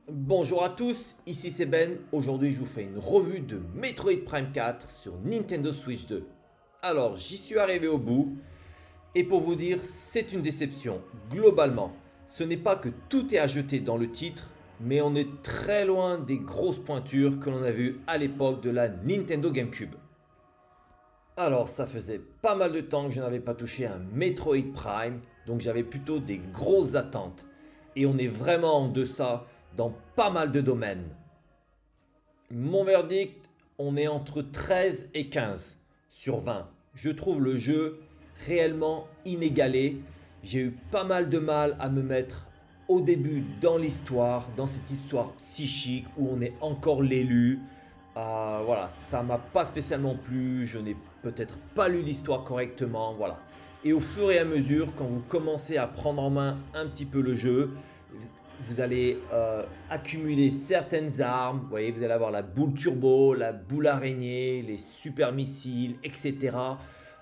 Bonjour à tous, ici c'est Ben. Aujourd'hui je vous fais une revue de Metroid Prime 4 sur Nintendo Switch 2. Alors j'y suis arrivé au bout et pour vous dire c'est une déception. Globalement, ce n'est pas que tout est à jeter dans le titre, mais on est très loin des grosses pointures que l'on a vues à l'époque de la Nintendo GameCube. Alors ça faisait pas mal de temps que je n'avais pas touché un Metroid Prime, donc j'avais plutôt des grosses attentes. Et on est vraiment en deçà dans pas mal de domaines. Mon verdict, on est entre 13 et 15 sur 20. Je trouve le jeu réellement inégalé. J'ai eu pas mal de mal à me mettre au début dans l'histoire, dans cette histoire psychique où on est encore l'élu. Voilà, ça m'a pas spécialement plu. Je n'ai peut-être pas lu l'histoire correctement. Voilà. Et au fur et à mesure, quand vous commencez à prendre en main un petit peu le jeu, vous allez accumuler certaines armes. Vous voyez, vous allez avoir la boule turbo, la boule araignée, les super missiles, etc.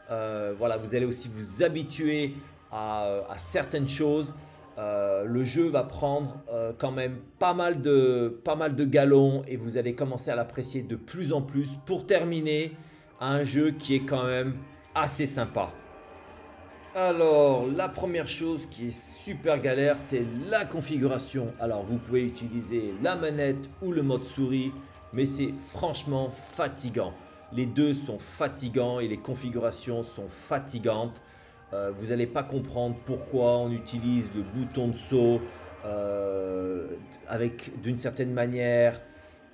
Voilà, vous allez aussi vous habituer à certaines choses. Le jeu va prendre quand même pas mal de galons et vous allez commencer à l'apprécier de plus en plus pour terminer un jeu qui est quand même assez sympa. Alors, la première chose qui est super galère, c'est la configuration. Alors, vous pouvez utiliser la manette ou le mode souris, mais c'est franchement fatigant. Les deux sont fatigants et les configurations sont fatigantes. Vous n'allez pas comprendre pourquoi on utilise le bouton de saut avec d'une certaine manière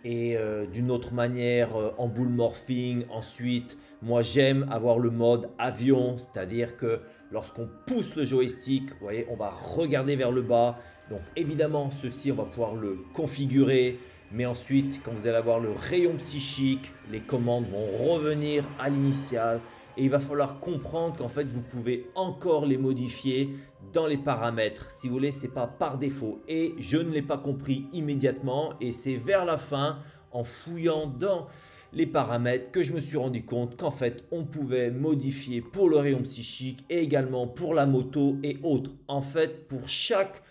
et d'une autre manière en boule morphing. Ensuite, moi j'aime avoir le mode avion, c'est-à-dire que lorsqu'on pousse le joystick, vous voyez, on va regarder vers le bas. Donc évidemment, ceci, on va pouvoir le configurer. Mais ensuite, quand vous allez avoir le rayon psychique, les commandes vont revenir à l'initiale. Et il va falloir comprendre qu'en fait, vous pouvez encore les modifier dans les paramètres. Si vous voulez, c'est pas par défaut. Et je ne l'ai pas compris immédiatement. Et c'est vers la fin, en fouillant dans les paramètres, que je me suis rendu compte qu'en fait, on pouvait modifier pour le rayon psychique et également pour la moto et autres. En fait, pour chaque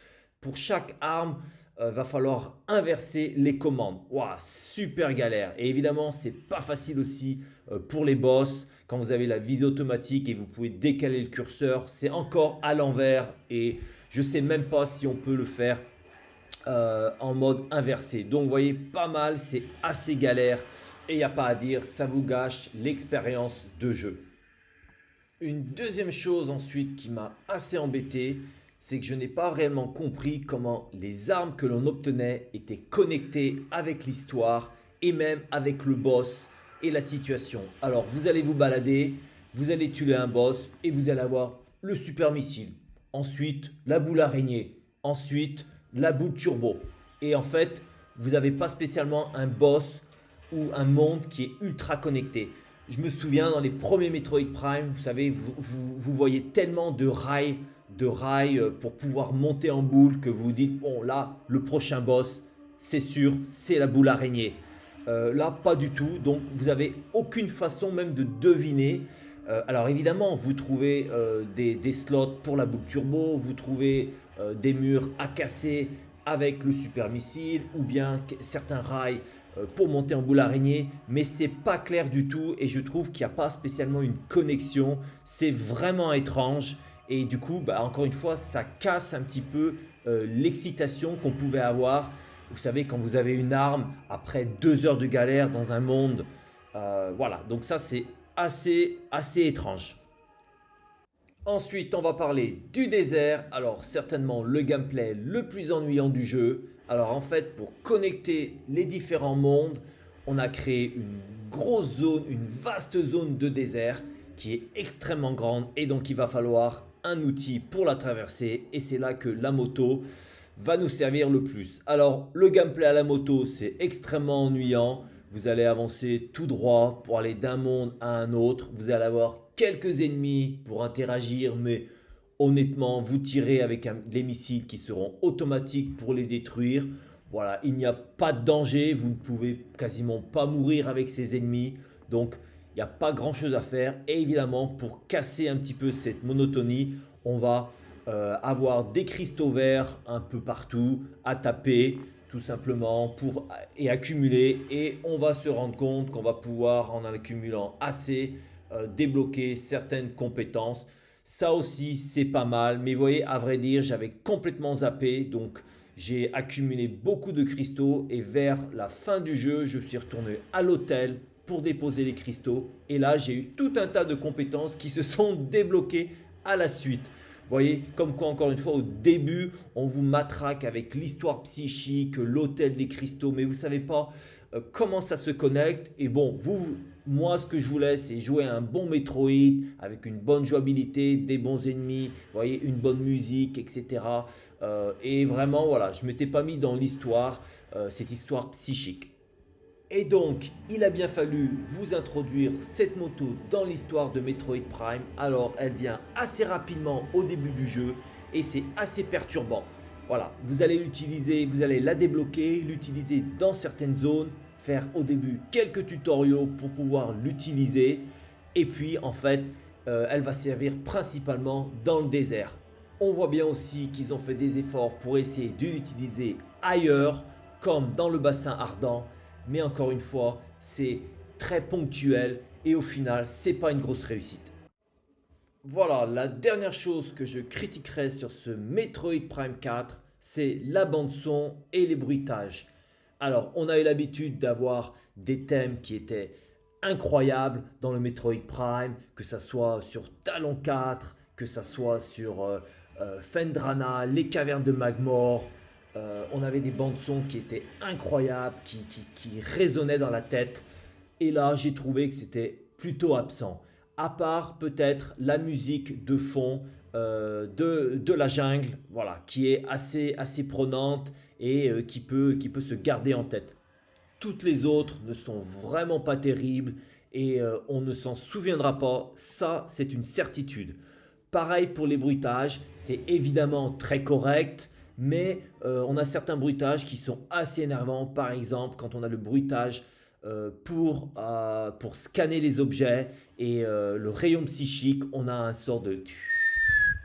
arme, va falloir inverser les commandes. Waouh, super galère. Et évidemment, c'est pas facile aussi pour les boss. Quand vous avez la visée automatique et vous pouvez décaler le curseur, c'est encore à l'envers. Et je sais même pas si on peut le faire en mode inversé. Donc vous voyez, pas mal, c'est assez galère. Et il n'y a pas à dire, ça vous gâche l'expérience de jeu. Une deuxième chose ensuite qui m'a assez embêté, c'est que je n'ai pas réellement compris comment les armes que l'on obtenait étaient connectées avec l'histoire et même avec le boss et la situation. Alors vous allez vous balader, vous allez tuer un boss et vous allez avoir le super missile. Ensuite, la boule araignée. Ensuite, la boule turbo. Et en fait, vous n'avez pas spécialement un boss ou un monde qui est ultra connecté. Je me souviens dans les premiers Metroid Prime, vous savez, vous voyez tellement de rails pour pouvoir monter en boule que vous vous dites, bon là, le prochain boss, c'est sûr, c'est la boule araignée. Là, pas du tout. Donc, vous avez aucune façon même de deviner. Alors, évidemment, vous trouvez des slots pour la boucle turbo, vous trouvez des murs à casser avec le super missile, ou bien certains rails pour monter en boule araignée, mais c'est pas clair du tout et je trouve qu'il n'y a pas spécialement une connexion. C'est vraiment étrange et du coup, bah, encore une fois, ça casse un petit peu l'excitation qu'on pouvait avoir. Vous savez, quand vous avez une arme après 2 heures de galère dans un monde, voilà. Donc ça, c'est assez étrange. Ensuite, on va parler du désert. Alors, certainement le gameplay le plus ennuyant du jeu. Alors, en fait, pour connecter les différents mondes, on a créé une grosse zone, une vaste zone de désert qui est extrêmement grande et donc il va falloir un outil pour la traverser et c'est là que la moto va nous servir le plus. Alors, le gameplay à la moto, c'est extrêmement ennuyant. Vous allez avancer tout droit pour aller d'un monde à un autre. Vous allez avoir quelques ennemis pour interagir, mais honnêtement, vous tirez avec des missiles qui seront automatiques pour les détruire. Voilà, il n'y a pas de danger. Vous ne pouvez quasiment pas mourir avec ces ennemis. Donc, il n'y a pas grand chose à faire. Et évidemment, pour casser un petit peu cette monotonie, on va avoir des cristaux verts un peu partout à taper. tout simplement, et accumuler. Et on va se rendre compte qu'on va pouvoir, en accumulant assez, débloquer certaines compétences. Ça aussi, c'est pas mal. Mais vous voyez, à vrai dire, j'avais complètement zappé. Donc, j'ai accumulé beaucoup de cristaux. Et vers la fin du jeu, je suis retourné à l'hôtel pour déposer les cristaux. Et là, j'ai eu tout un tas de compétences qui se sont débloquées à la suite. Vous voyez, comme quoi, encore une fois, au début, on vous matraque avec l'histoire psychique, l'hôtel des cristaux, mais vous ne savez pas comment ça se connecte. Et bon, moi, ce que je voulais, c'est jouer à un bon Metroid avec une bonne jouabilité, des bons ennemis, vous voyez, une bonne musique, etc. Et vraiment, voilà, je ne m'étais pas mis dans l'histoire, cette histoire psychique. Et donc, il a bien fallu vous introduire cette moto dans l'histoire de Metroid Prime. Alors, elle vient assez rapidement au début du jeu et c'est assez perturbant. Voilà, vous allez l'utiliser, vous allez la débloquer, l'utiliser dans certaines zones, faire au début quelques tutoriaux pour pouvoir l'utiliser. Et puis, en fait, elle va servir principalement dans le désert. On voit bien aussi qu'ils ont fait des efforts pour essayer de l'utiliser ailleurs, comme dans le bassin ardent. Mais encore une fois, c'est très ponctuel et au final, c'est pas une grosse réussite. Voilà, la dernière chose que je critiquerai sur ce Metroid Prime 4, c'est la bande son et les bruitages. Alors, on a eu l'habitude d'avoir des thèmes qui étaient incroyables dans le Metroid Prime, que ça soit sur Talon 4, que ça soit sur Phendrana, les cavernes de Magmore. On avait des bandes son qui étaient incroyables, qui résonnaient dans la tête. Et là, j'ai trouvé que c'était plutôt absent. À part peut-être la musique de fond de la jungle, voilà, qui est assez prenante et qui peut se garder en tête. Toutes les autres ne sont vraiment pas terribles et on ne s'en souviendra pas. Ça, c'est une certitude. Pareil pour les bruitages, c'est évidemment très correct, mais on a certains bruitages qui sont assez énervants. Par exemple, quand on a le bruitage pour scanner les objets et le rayon psychique, on a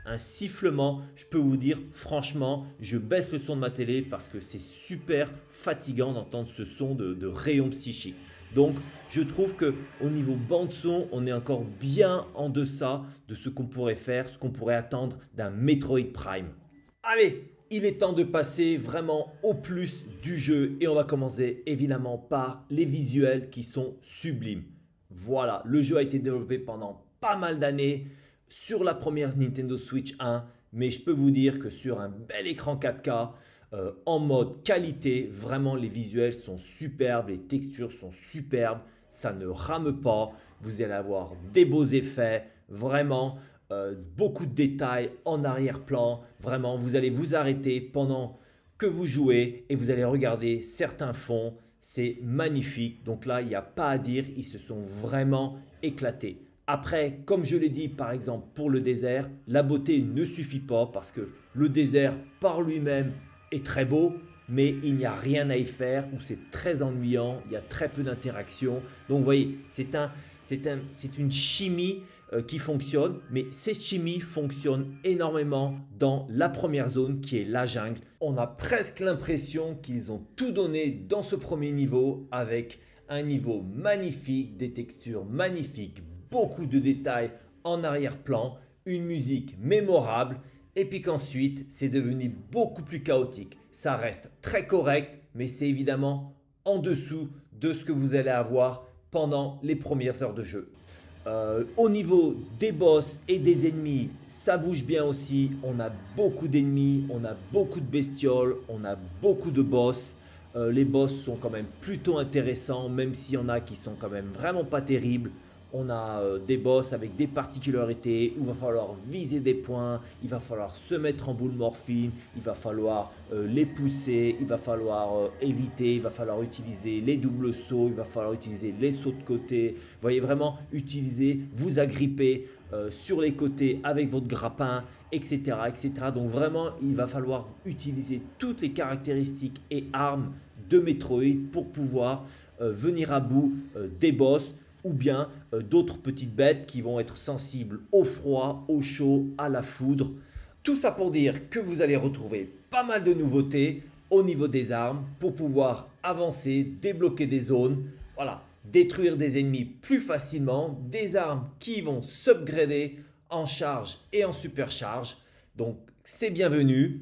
un sifflement. Je peux vous dire, franchement, je baisse le son de ma télé parce que c'est super fatigant d'entendre ce son de rayon psychique. Donc, je trouve que au niveau bande son, on est encore bien en deçà de ce qu'on pourrait faire, ce qu'on pourrait attendre d'un Metroid Prime. Allez, il est temps de passer vraiment au plus du jeu et on va commencer évidemment par les visuels qui sont sublimes. Voilà, le jeu a été développé pendant pas mal d'années sur la première Nintendo Switch 1, mais je peux vous dire que sur un bel écran 4K, en mode qualité, vraiment les visuels sont superbes, les textures sont superbes, ça ne rame pas, vous allez avoir des beaux effets, vraiment beaucoup de détails en arrière-plan, vraiment vous allez vous arrêter pendant que vous jouez et vous allez regarder certains fonds, c'est magnifique, donc là il n'y a pas à dire, ils se sont vraiment éclatés. Après, comme je l'ai dit par exemple pour le désert, la beauté ne suffit pas parce que le désert par lui-même est très beau, mais il n'y a rien à y faire ou c'est très ennuyant, il y a très peu d'interaction. Donc vous voyez, c'est une chimie qui fonctionne, mais cette chimie fonctionne énormément dans la première zone qui est la jungle. On a presque l'impression qu'ils ont tout donné dans ce premier niveau avec un niveau magnifique, des textures magnifiques, beaucoup de détails en arrière-plan, une musique mémorable et puis qu'ensuite c'est devenu beaucoup plus chaotique. Ça reste très correct, mais c'est évidemment en dessous de ce que vous allez avoir pendant les premières heures de jeu. Au niveau des boss et des ennemis, ça bouge bien aussi. On a beaucoup d'ennemis, on a beaucoup de bestioles, on a beaucoup de boss. Les boss sont quand même plutôt intéressants, même s'il y en a qui sont quand même vraiment pas terribles. On a des boss avec des particularités où il va falloir viser des points, il va falloir se mettre en boule morphine, il va falloir les pousser, il va falloir éviter, il va falloir utiliser les doubles sauts, il va falloir utiliser les sauts de côté. Vous voyez vraiment utiliser, vous agripper sur les côtés avec votre grappin, etc., etc. Donc vraiment, il va falloir utiliser toutes les caractéristiques et armes de Metroid pour pouvoir venir à bout des boss ou bien d'autres petites bêtes qui vont être sensibles au froid, au chaud, à la foudre. Tout ça pour dire que vous allez retrouver pas mal de nouveautés. au niveau des armes pour pouvoir avancer, débloquer des zones, voilà, détruire des ennemis plus facilement, des armes qui vont s'upgrader en charge et en supercharge. Donc c'est bienvenu.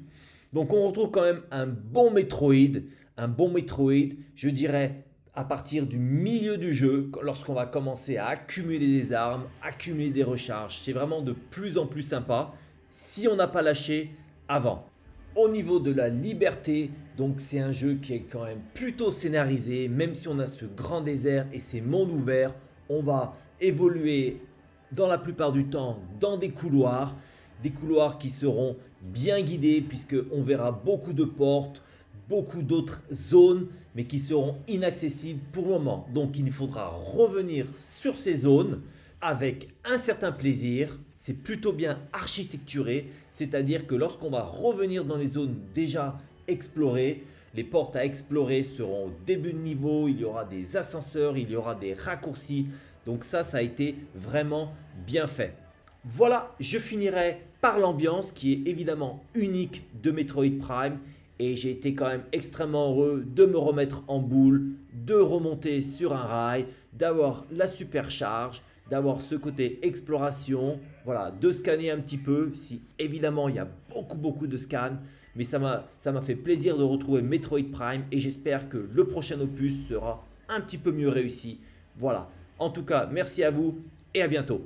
Donc on retrouve quand même un bon Metroid, je dirais à partir du milieu du jeu, lorsqu'on va commencer à accumuler des armes, accumuler des recharges. C'est vraiment de plus en plus sympa si on n'a pas lâché avant. Au niveau de la liberté, donc c'est un jeu qui est quand même plutôt scénarisé, même si on a ce grand désert et ces mondes ouverts, on va évoluer dans la plupart du temps dans des couloirs qui seront bien guidés puisqu'on verra beaucoup de portes, beaucoup d'autres zones, mais qui seront inaccessibles pour le moment. Donc il faudra revenir sur ces zones avec un certain plaisir. C'est plutôt bien architecturé, c'est-à-dire que lorsqu'on va revenir dans les zones déjà explorées, les portes à explorer seront au début de niveau, il y aura des ascenseurs, il y aura des raccourcis. Donc ça a été vraiment bien fait. Voilà, je finirai par l'ambiance qui est évidemment unique de Metroid Prime. Et j'ai été quand même extrêmement heureux de me remettre en boule, de remonter sur un rail, d'avoir la supercharge, d'avoir ce côté exploration, voilà, de scanner un petit peu. Si évidemment il y a beaucoup de scans, mais ça m'a fait plaisir de retrouver Metroid Prime et j'espère que le prochain opus sera un petit peu mieux réussi. Voilà, en tout cas merci à vous et à bientôt.